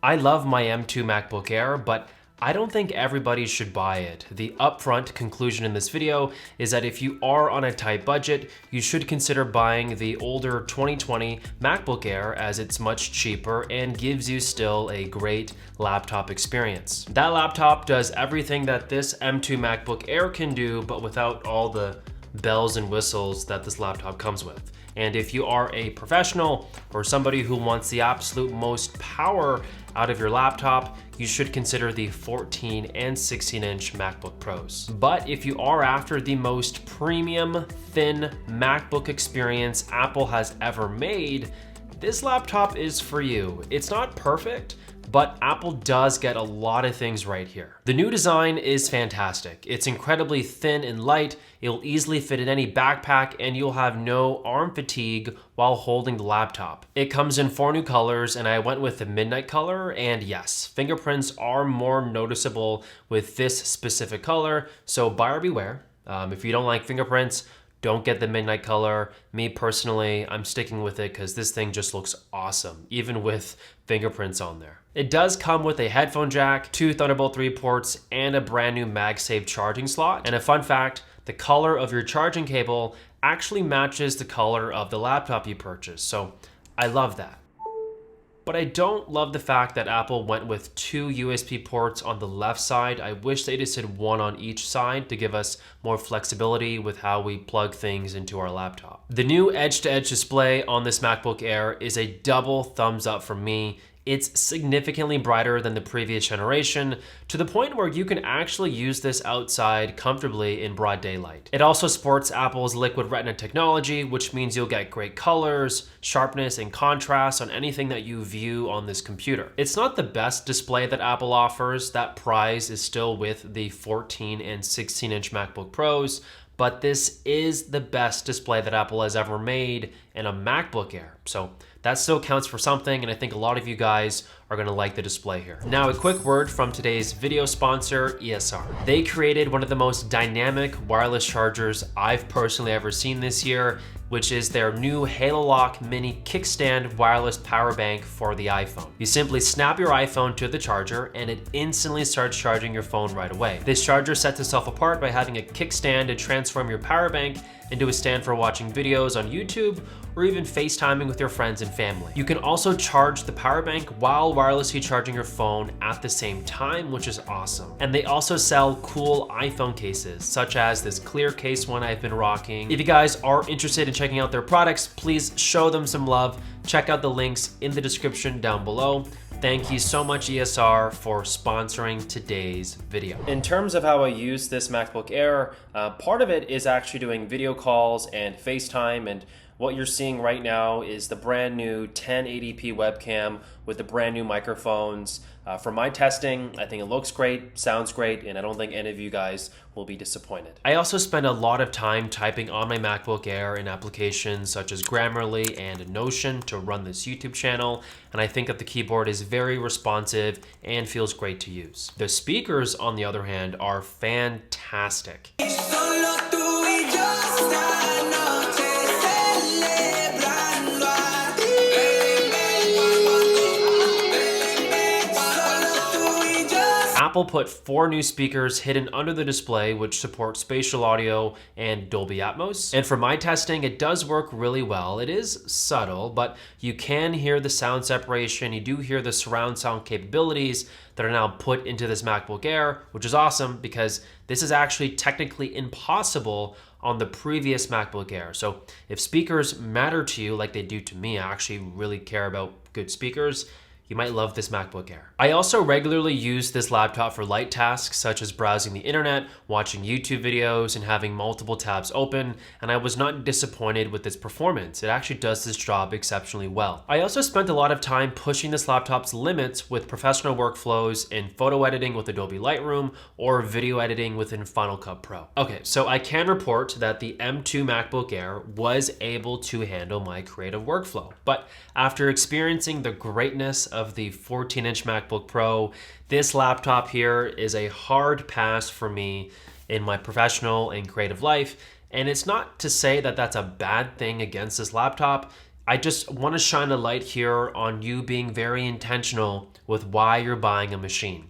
I love my M2 MacBook Air, but I don't think everybody should buy it. The upfront conclusion in this video is that if you are on a tight budget, you should consider buying the older 2020 MacBook Air as it's much cheaper and gives you still a great laptop experience. That laptop does everything that this M2 MacBook Air can do, but without all the bells and whistles that this laptop comes with. And if you are a professional or somebody who wants the absolute most power out of your laptop, you should consider the 14 and 16-inch MacBook Pros. But if you are after the most premium, thin MacBook experience Apple has ever made, this laptop is for you. It's not perfect, but Apple does get a lot of things right here. The new design is fantastic. It's incredibly thin and light. It'll easily fit in any backpack and you'll have no arm fatigue while holding the laptop. It comes in 4 new colors and I went with the midnight color, and yes, fingerprints are more noticeable with this specific color, so buyer beware. If you don't like fingerprints, don't get the midnight color. Me personally, I'm sticking with it because this thing just looks awesome, even with fingerprints on there. It does come with a headphone jack, 2 Thunderbolt 3 ports, and a brand new MagSafe charging slot. And a fun fact, the color of your charging cable actually matches the color of the laptop you purchased. So I love that. But I don't love the fact that Apple went with 2 USB ports on the left side. I wish they just did 1 on each side to give us more flexibility with how we plug things into our laptop. The new edge-to-edge display on this MacBook Air is a double thumbs up from me. It's significantly brighter than the previous generation, to the point where you can actually use this outside comfortably in broad daylight. It also sports Apple's Liquid Retina technology, which means you'll get great colors, sharpness, and contrast on anything that you view on this computer. It's not the best display that Apple offers. That prize is still with the 14 and 16-inch MacBook Pros, but this is the best display that Apple has ever made in a MacBook Air. So that still counts for something, and I think a lot of you guys are gonna like the display here. Now, a quick word from today's video sponsor, ESR. They created one of the most dynamic wireless chargers I've personally ever seen this year, which is their new Halo Lock Mini Kickstand wireless power bank for the iPhone. You simply snap your iPhone to the charger and it instantly starts charging your phone right away. This charger sets itself apart by having a kickstand to transform your power bank into a stand for watching videos on YouTube or even FaceTiming with your friends and family. You can also charge the power bank while wirelessly charging your phone at the same time, which is awesome. And they also sell cool iPhone cases, such as this clear case one I've been rocking. If you guys are interested in checking out their products, please show them some love. Check out the links in the description down below. Thank you so much, ESR, for sponsoring today's video. In terms of how I use this MacBook Air, part of it is actually doing video calls and FaceTime, and what you're seeing right now is the brand new 1080p webcam with the brand new microphones. For my testing, I think it looks great, sounds great, and I don't think any of you guys will be disappointed. I also spend a lot of time typing on my MacBook Air in applications such as Grammarly and Notion to run this YouTube channel, and I think that the keyboard is very responsive and feels great to use. The speakers, on the other hand, are fantastic. Apple put 4 new speakers hidden under the display, which support spatial audio and Dolby Atmos. And for my testing, it does work really well. It is subtle, but you can hear the sound separation. You do hear the surround sound capabilities that are now put into this MacBook Air, which is awesome because this is actually technically impossible on the previous MacBook Air. So if speakers matter to you like they do to me, I actually really care about good speakers, you might love this MacBook Air. I also regularly use this laptop for light tasks such as browsing the internet, watching YouTube videos, and having multiple tabs open, and I was not disappointed with its performance. It actually does this job exceptionally well. I also spent a lot of time pushing this laptop's limits with professional workflows in photo editing with Adobe Lightroom or video editing within Final Cut Pro. Okay, so I can report that the M2 MacBook Air was able to handle my creative workflow, but after experiencing the greatness of the 14-inch MacBook Pro, this laptop here is a hard pass for me in my professional and creative life. And it's not to say that that's a bad thing against this laptop. I just want to shine a light here on you being very intentional with why you're buying a machine.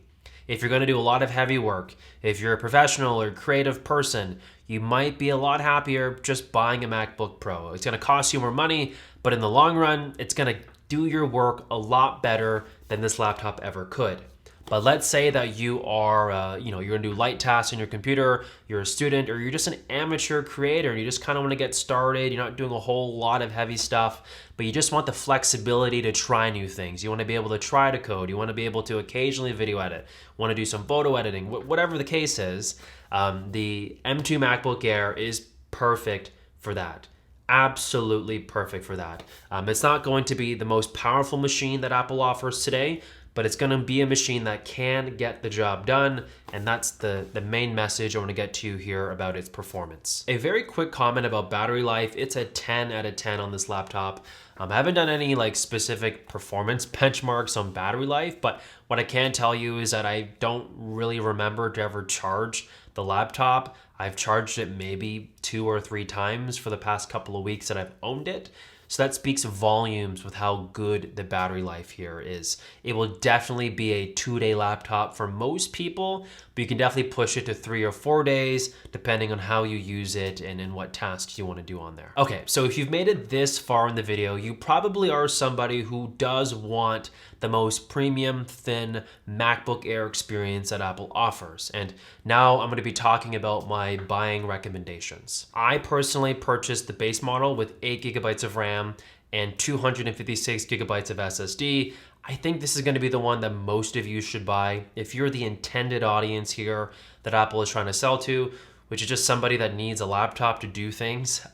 If you're going to do a lot of heavy work, if you're a professional or creative person, you might be a lot happier just buying a MacBook Pro. It's going to cost you more money, but in the long run, it's going to do your work a lot better than this laptop ever could. But let's say that you are, you're gonna do light tasks on your computer, you're a student, or you're just an amateur creator and you just kind of want to get started. You're not doing a whole lot of heavy stuff, but you just want the flexibility to try new things. You want to be able to try to code. You want to be able to occasionally video edit, want to do some photo editing, whatever the case is. The M2 MacBook Air is perfect for that. Absolutely perfect for that. It's not going to be the most powerful machine that Apple offers today, but it's going to be a machine that can get the job done, and that's the main message I want to get to you here about its performance. A very quick comment about battery life. It's a 10 out of 10 on this laptop. I haven't done any specific performance benchmarks on battery life, but what I can tell you is that I don't really remember to ever charge the laptop. I've charged it maybe 2 or 3 times for the past couple of weeks that I've owned it. So that speaks volumes with how good the battery life here is. It will definitely be a 2-day laptop for most people, but you can definitely push it to 3 or 4 days, depending on how you use it and in what tasks you want to do on there. Okay, so if you've made it this far in the video, you probably are somebody who does want the most premium, thin MacBook Air experience that Apple offers. And now I'm going to be talking about my buying recommendations. I personally purchased the base model with 8 gigabytes of RAM and 256 gigabytes of SSD. I think this is going to be the one that most of you should buy if you're the intended audience here that Apple is trying to sell to, which is just somebody that needs a laptop to do things.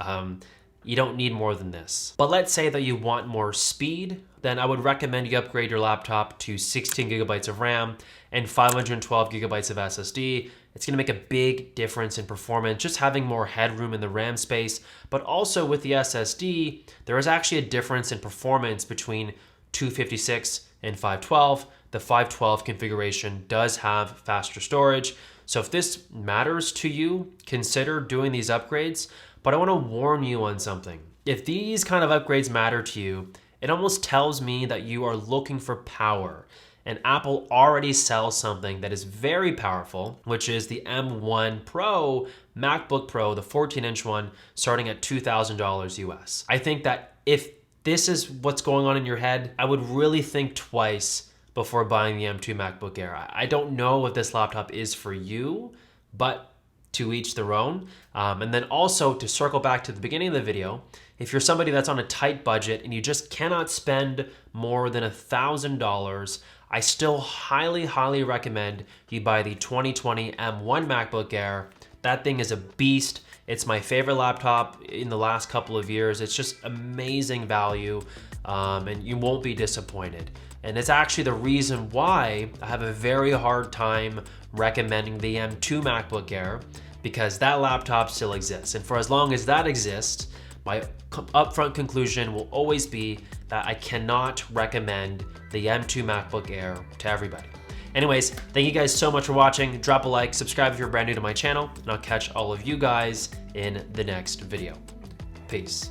You don't need more than this. But let's say that you want more speed, then I would recommend you upgrade your laptop to 16 gigabytes of RAM and 512 gigabytes of SSD. It's gonna make a big difference in performance, just having more headroom in the RAM space, but also with the SSD, there is actually a difference in performance between 256 and 512. The 512 configuration does have faster storage. So if this matters to you, consider doing these upgrades. But I want to warn you on something. If these kind of upgrades matter to you, it almost tells me that you are looking for power. And Apple already sells something that is very powerful, which is the M1 Pro MacBook Pro, the 14-inch one, starting at $2,000 US. I think that if this is what's going on in your head, I would really think twice before buying the M2 MacBook Air. I don't know if this laptop is for you, but to each their own. And then also to circle back to the beginning of the video, if you're somebody that's on a tight budget and you just cannot spend more than $1,000, I still highly recommend you buy the 2020 M1 MacBook Air. That thing is a beast. It's my favorite laptop in the last couple of years. It's just amazing value, and you won't be disappointed. And it's actually the reason why I have a very hard time recommending the M2 MacBook Air, because that laptop still exists. And for as long as that exists, my upfront conclusion will always be that I cannot recommend the M2 MacBook Air to everybody. Anyways, thank you guys so much for watching. Drop a like, subscribe if you're brand new to my channel, and I'll catch all of you guys in the next video. Peace.